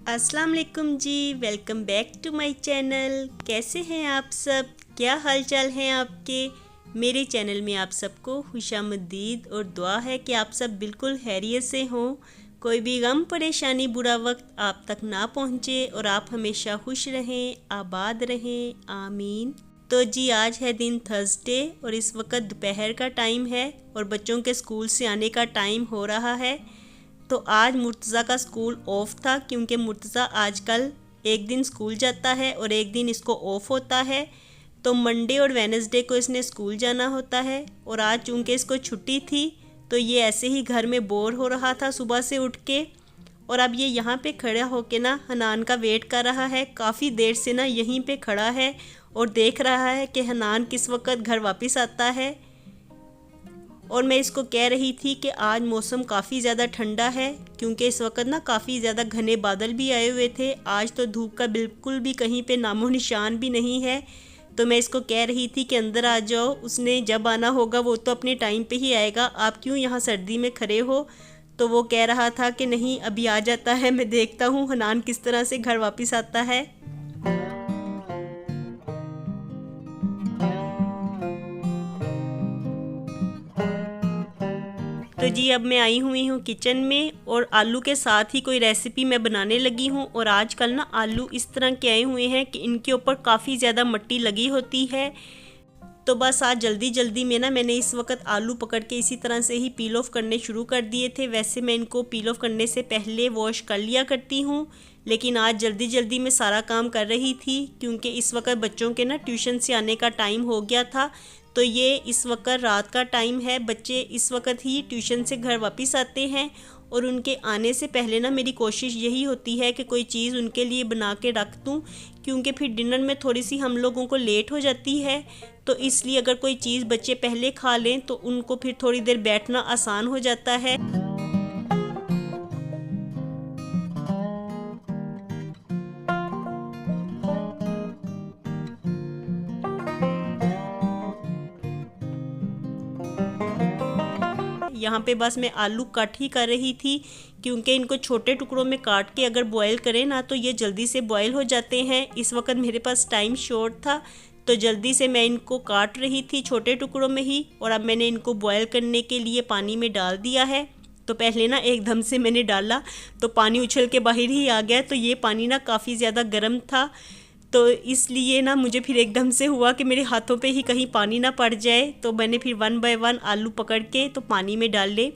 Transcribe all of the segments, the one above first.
अस्सलाम वालेकुम जी, welcome back to my channel. कैसे हैं आप सब? क्या हाल चाल हैं आपके? मेरे चैनल में आप सबको खुशामदीद और दुआ है कि आप सब बिल्कुल खैरियत से हों, कोई भी गम परेशानी बुरा वक्त आप तक ना पहुँचे और आप हमेशा खुश रहें, आबाद रहें, आमीन। तो जी आज है दिन थर्सडे और इस वक्त दोपहर का टाइम है और बच्चों के स्कूल से आने का टाइम हो रहा है। तो आज मुर्तज़ा का स्कूल ऑफ था क्योंकि मुर्तज़ा आजकल एक दिन स्कूल जाता है और एक दिन इसको ऑफ होता है। तो मंडे और वेडनेसडे को इसने स्कूल जाना होता है और आज चूँकि इसको छुट्टी थी तो ये ऐसे ही घर में बोर हो रहा था सुबह से उठ के। और अब ये यहाँ पे खड़ा होके ना हनान का वेट कर रहा है। काफ़ी देर से ना यहीं पे खड़ा है और देख रहा है कि हनान किस वक्त घर वापस आता है। और मैं इसको कह रही थी कि आज मौसम काफ़ी ज़्यादा ठंडा है क्योंकि इस वक्त ना काफ़ी ज़्यादा घने बादल भी आए हुए थे। आज तो धूप का बिल्कुल भी कहीं पे नामो निशान भी नहीं है। तो मैं इसको कह रही थी कि अंदर आ जाओ, उसने जब आना होगा वो तो अपने टाइम पे ही आएगा, आप क्यों यहाँ सर्दी में खड़े हो। तो वो कह रहा था कि नहीं अभी आ जाता है, मैं देखता हूँ हनान किस तरह से घर वापस आता है। तो जी अब मैं आई हुई हूँ किचन में और आलू के साथ ही कोई रेसिपी मैं बनाने लगी हूँ। और आजकल ना आलू इस तरह के आए हुए हैं कि इनके ऊपर काफ़ी ज़्यादा मिट्टी लगी होती है। तो बस आज जल्दी जल्दी में ना मैंने इस वक्त आलू पकड़ के इसी तरह से ही पील ऑफ करने शुरू कर दिए थे। वैसे मैं इनको पील ऑफ करने से पहले वॉश कर लिया करती हूँ, लेकिन आज जल्दी जल्दी में सारा काम कर रही थी क्योंकि इस वक्त बच्चों के ना ट्यूशन से आने का टाइम हो गया था। तो ये इस वक्त रात का टाइम है, बच्चे इस वक्त ही ट्यूशन से घर वापस आते हैं और उनके आने से पहले ना मेरी कोशिश यही होती है कि कोई चीज़ उनके लिए बना के रख दूँ क्योंकि फिर डिनर में थोड़ी सी हम लोगों को लेट हो जाती है। तो इसलिए अगर कोई चीज़ बच्चे पहले खा लें तो उनको फिर थोड़ी देर बैठना आसान हो जाता है। यहाँ पे बस मैं आलू कट ही कर रही थी क्योंकि इनको छोटे टुकड़ों में काट के अगर बॉयल करें ना तो ये जल्दी से बॉयल हो जाते हैं। इस वक्त मेरे पास टाइम शॉर्ट था तो जल्दी से मैं इनको काट रही थी छोटे टुकड़ों में ही। और अब मैंने इनको बॉयल करने के लिए पानी में डाल दिया है। तो पहले ना एकदम से मैंने डाला तो पानी उछल के बाहर ही आ गया। तो ये पानी ना काफ़ी ज़्यादा गर्म था तो इसलिए ना मुझे फिर एकदम से हुआ कि मेरे हाथों पे ही कहीं पानी ना पड़ जाए। तो मैंने फिर 1 बाय 1 आलू पकड़ के तो पानी में डाल ले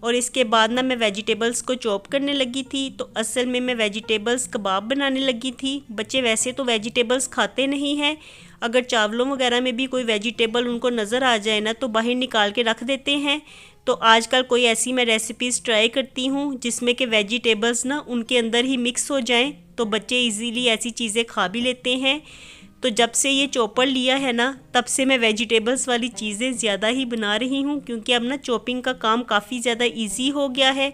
और इसके बाद ना मैं वेजिटेबल्स को चॉप करने लगी थी। तो असल में मैं वेजिटेबल्स कबाब बनाने लगी थी। बच्चे वैसे तो वेजिटेबल्स खाते नहीं हैं, अगर चावलों वगैरह में भी कोई वेजिटेबल उनको नज़र आ जाए ना तो बाहर निकाल के रख देते हैं। तो आजकल कोई ऐसी मैं रेसिपीज़ ट्राई करती हूँ जिसमें कि वेजिटेबल्स ना उनके अंदर ही मिक्स हो जाएं तो बच्चे इजीली ऐसी चीज़ें खा भी लेते हैं। तो जब से ये चॉपर लिया है ना तब से मैं वेजिटेबल्स वाली चीज़ें ज़्यादा ही बना रही हूँ क्योंकि अब ना चॉपिंग का काम काफ़ी ज़्यादा इजी हो गया है।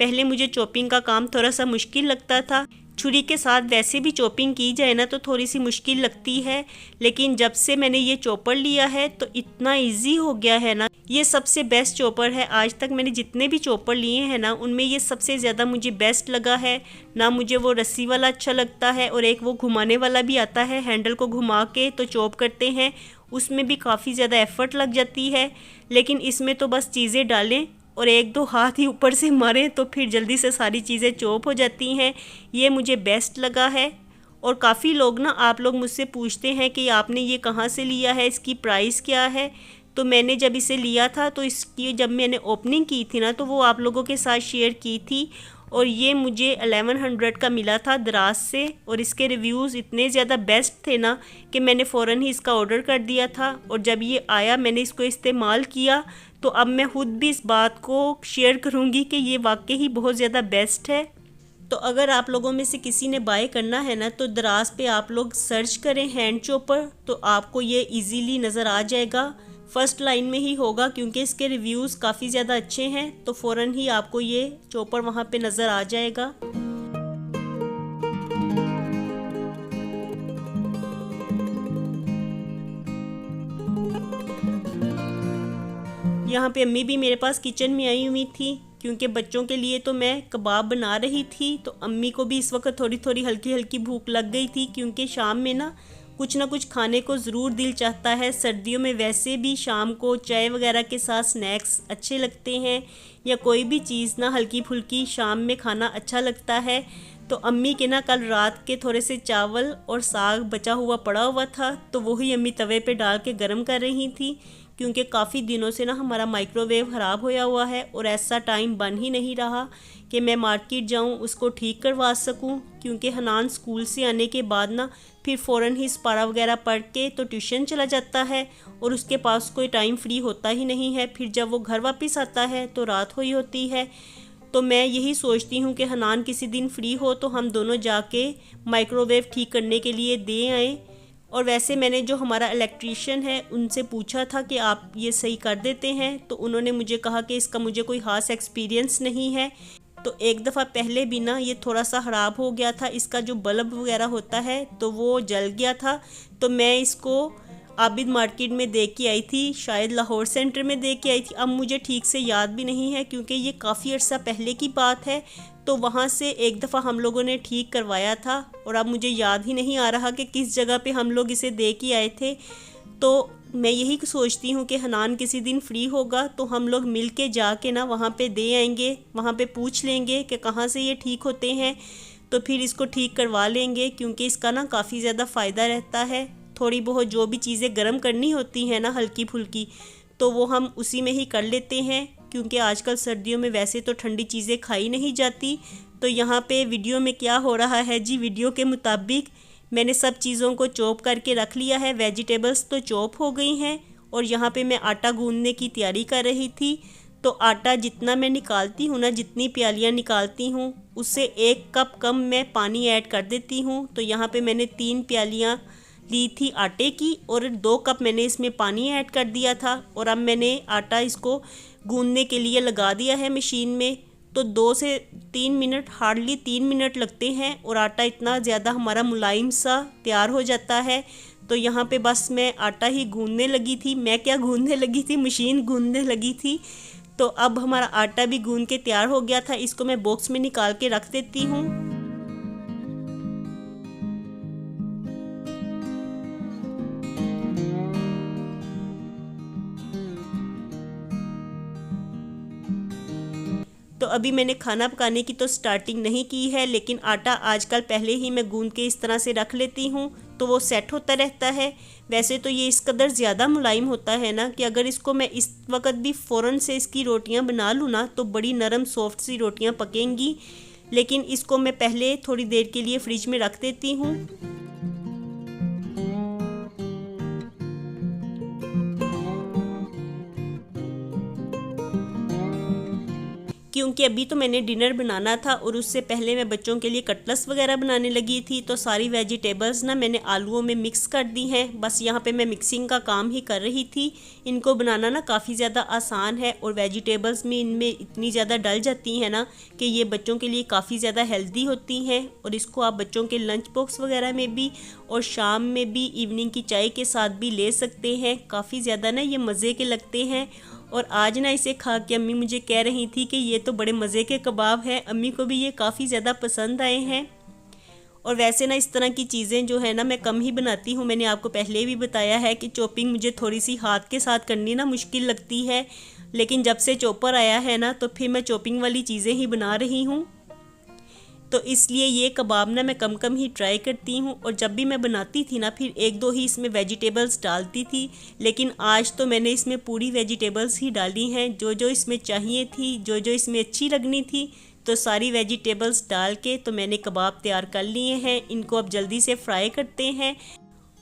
पहले मुझे चॉपिंग का काम थोड़ा सा मुश्किल लगता था, छुरी के साथ वैसे भी चॉपिंग की जाए ना तो थोड़ी सी मुश्किल लगती है, लेकिन जब से मैंने ये चॉपर लिया है तो इतना इजी हो गया है ना। ये सबसे बेस्ट चॉपर है, आज तक मैंने जितने भी चॉपर लिए हैं ना उनमें ये सबसे ज़्यादा मुझे बेस्ट लगा है ना। मुझे वो रस्सी वाला अच्छा लगता है और एक वो घुमाने वाला भी आता है, हैंडल को घुमा के तो चॉप करते हैं, उसमें भी काफ़ी ज़्यादा एफर्ट लग जाती है। लेकिन इसमें तो बस चीज़ें डालें और 1-2 हाथ ही ऊपर से मारें तो फिर जल्दी से सारी चीज़ें चॉप हो जाती हैं। ये मुझे बेस्ट लगा है। और काफ़ी लोग ना आप लोग मुझसे पूछते हैं कि आपने ये कहाँ से लिया है, इसकी प्राइस क्या है। तो मैंने जब इसे लिया था तो इसकी जब मैंने ओपनिंग की थी ना तो वो आप लोगों के साथ शेयर की थी और ये मुझे 1100 का मिला था दराज से। और इसके रिव्यूज़ इतने ज़्यादा बेस्ट थे ना कि मैंने फ़ौरन ही इसका ऑर्डर कर दिया था। और जब ये आया मैंने इसको इस्तेमाल किया तो अब मैं खुद भी इस बात को शेयर करूँगी कि ये वाकई ही बहुत ज़्यादा बेस्ट है। तो अगर आप लोगों में से किसी ने बाय करना है ना तो दराज पे आप लोग सर्च करें हैंड चॉपर तो आपको ये इजीली नज़र आ जाएगा, फर्स्ट लाइन में ही होगा क्योंकि इसके रिव्यूज़ काफ़ी ज़्यादा अच्छे हैं। तो फ़ौरन ही आपको ये चॉपर वहाँ पे नज़र आ जाएगा। यहाँ पे अम्मी भी मेरे पास किचन में आई हुई थी क्योंकि बच्चों के लिए तो मैं कबाब बना रही थी, तो अम्मी को भी इस वक्त थोड़ी थोड़ी हल्की हल्की भूख लग गई थी, क्योंकि शाम में ना कुछ खाने को ज़रूर दिल चाहता है। सर्दियों में वैसे भी शाम को चाय वगैरह के साथ स्नैक्स अच्छे लगते हैं, या कोई भी चीज़ ना हल्की फुल्की शाम में खाना अच्छा लगता है। तो अम्मी के ना कल रात के थोड़े से चावल और साग बचा हुआ पड़ा हुआ था, तो वही अम्मी तवे पे डाल के गर्म कर रही थी, क्योंकि काफ़ी दिनों से ना हमारा माइक्रोवेव ख़राब होया हुआ है और ऐसा टाइम बन ही नहीं रहा कि मैं मार्केट जाऊं उसको ठीक करवा सकूं, क्योंकि हनान स्कूल से आने के बाद ना फिर फ़ौरन ही स्पारा वगैरह पढ़ के तो ट्यूशन चला जाता है और उसके पास कोई टाइम फ्री होता ही नहीं है। फिर जब वो घर वापस आता है तो रात हुई होती है। तो मैं यही सोचती हूँ कि हनान किसी दिन फ्री हो तो हम दोनों जाके माइक्रोवेव ठीक करने के लिए दे आएँ। और वैसे मैंने जो हमारा इलेक्ट्रीशियन है उनसे पूछा था कि आप ये सही कर देते हैं, तो उन्होंने मुझे कहा कि इसका मुझे कोई ख़ास एक्सपीरियंस नहीं है। तो एक दफ़ा पहले भी ना ये थोड़ा सा ख़राब हो गया था, इसका जो बल्ब वगैरह होता है तो वो जल गया था। तो मैं इसको आबिद मार्केट में दे के आई थी, शायद लाहौर सेंटर में दे के आई थी, अब मुझे ठीक से याद भी नहीं है क्योंकि ये काफ़ी अर्सा पहले की बात है। तो वहाँ से एक दफ़ा हम लोगों ने ठीक करवाया था और अब मुझे याद ही नहीं आ रहा कि किस जगह पे हम लोग इसे दे के आए थे। तो मैं यही सोचती हूँ कि हनान किसी दिन फ्री होगा तो हम लोग मिल के जाके ना वहाँ पे दे आएंगे, वहाँ पे पूछ लेंगे कि कहाँ से ये ठीक होते हैं, तो फिर इसको ठीक करवा लेंगे, क्योंकि इसका ना काफ़ी ज़्यादा फ़ायदा रहता है। थोड़ी बहुत जो भी चीज़ें गर्म करनी होती हैं ना हल्की फुल्की, तो वो हम उसी में ही कर लेते हैं, क्योंकि आजकल सर्दियों में वैसे तो ठंडी चीज़ें खाई नहीं जाती। तो यहाँ पे वीडियो में क्या हो रहा है जी, वीडियो के मुताबिक मैंने सब चीज़ों को चॉप करके रख लिया है, वेजिटेबल्स तो चॉप हो गई हैं और यहाँ पे मैं आटा गूंदने की तैयारी कर रही थी। तो आटा जितना मैं निकालती हूँ ना, जितनी प्यालियाँ निकालती हूँ उससे 1 कप कम मैं पानी ऐड कर देती हूँ। तो यहाँ पे मैंने 3 प्यालियाँ ली थी आटे की और 2 कप मैंने इसमें पानी ऐड कर दिया था। और अब मैंने आटा इसको गूंदने के लिए लगा दिया है मशीन में। तो 2 से 3 मिनट, हार्डली 3 मिनट लगते हैं और आटा इतना ज़्यादा हमारा मुलायम सा तैयार हो जाता है। तो यहाँ पे बस मैं आटा ही गूंदने लगी थी, मैं क्या गूंदने लगी थी, मशीन गूंदने लगी थी। तो अब हमारा आटा भी गूंद के तैयार हो गया था, इसको मैं बॉक्स में निकाल के रख देती हूँ। तो अभी मैंने खाना पकाने की तो स्टार्टिंग नहीं की है, लेकिन आटा आजकल पहले ही मैं गूंद के इस तरह से रख लेती हूँ तो वो सेट होता रहता है। वैसे तो ये इस कदर ज़्यादा मुलायम होता है ना कि अगर इसको मैं इस वक्त भी फ़ौरन से इसकी रोटियाँ बना लूँ ना तो बड़ी नरम सॉफ्ट सी रोटियाँ पकेंगी, लेकिन इसको मैं पहले थोड़ी देर के लिए फ्रिज में रख देती हूँ। क्योंकि अभी तो मैंने डिनर बनाना था और उससे पहले मैं बच्चों के लिए कटलेट्स वगैरह बनाने लगी थी। तो सारी वेजिटेबल्स ना मैंने आलूओं में मिक्स कर दी हैं, बस यहाँ पे मैं मिक्सिंग का काम ही कर रही थी। इनको बनाना ना काफ़ी ज़्यादा आसान है और वेजिटेबल्स में इनमें इतनी ज़्यादा डल जाती हैं ना कि ये बच्चों के लिए काफ़ी ज़्यादा हेल्दी होती हैं। और इसको आप बच्चों के लंच बॉक्स वगैरह में भी और शाम में भी, इवनिंग की चाय के साथ भी ले सकते हैं। काफ़ी ज़्यादा ना ये मज़े के लगते हैं। और आज ना इसे खा के अम्मी मुझे कह रही थी कि ये तो बड़े मज़े के कबाब हैं, अम्मी को भी ये काफ़ी ज़्यादा पसंद आए हैं। और वैसे ना इस तरह की चीज़ें जो है ना मैं कम ही बनाती हूँ। मैंने आपको पहले भी बताया है कि चॉपिंग मुझे थोड़ी सी हाथ के साथ करनी ना मुश्किल लगती है, लेकिन जब से चॉपर आया है ना तो फिर मैं चॉपिंग वाली चीज़ें ही बना रही हूँ। तो इसलिए ये कबाब ना मैं कम ही ट्राई करती हूँ और जब भी मैं बनाती थी ना फिर 1-2 ही इसमें वेजिटेबल्स डालती थी, लेकिन आज तो मैंने इसमें पूरी वेजिटेबल्स ही डाली हैं, जो जो इसमें चाहिए थी, जो जो इसमें अच्छी लगनी थी। तो सारी वेजिटेबल्स डाल के तो मैंने कबाब तैयार कर लिए हैं। इनको अब जल्दी से फ्राई करते हैं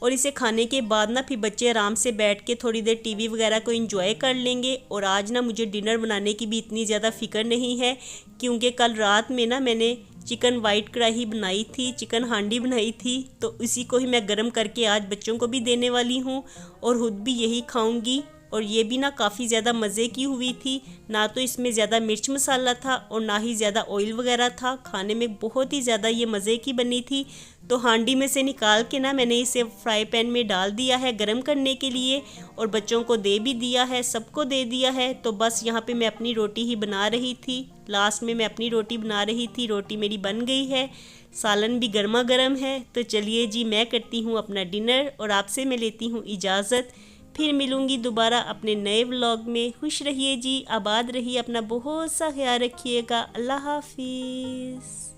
और इसे खाने के बाद ना फिर बच्चे आराम से बैठ के थोड़ी देर टीवी वगैरह को एंजॉय कर लेंगे। और आज ना मुझे डिनर बनाने की भी इतनी ज़्यादा फ़िक्र नहीं है, क्योंकि कल रात में ना मैंने चिकन वाइट कढ़ाई बनाई थी, चिकन हांडी बनाई थी, तो इसी को ही मैं गर्म करके आज बच्चों को भी देने वाली हूँ और खुद भी यही खाऊंगी। और ये भी ना काफ़ी ज़्यादा मज़े की हुई थी। ना तो इसमें ज़्यादा मिर्च मसाला था और ना ही ज़्यादा ऑयल वगैरह था। खाने में बहुत ही ज़्यादा ये मज़े की बनी थी। तो हांडी में से निकाल के ना मैंने इसे फ्राई पैन में डाल दिया है गरम करने के लिए, और बच्चों को दे भी दिया है, सबको दे दिया है। तो बस यहाँ पे मैं अपनी रोटी ही बना रही थी। लास्ट में मैं अपनी रोटी बना रही थी। रोटी मेरी बन गई है, सालन भी गर्मा गर्म है। तो चलिए जी, मैं करती हूँ अपना डिनर और आपसे मैं लेती हूँ इजाज़त। फिर मिलूँगी दोबारा अपने नए व्लॉग में। खुश रहिए जी, आबाद रहिए, अपना बहुत सा ख्याल रखिएगा। अल्लाह हाफिज़।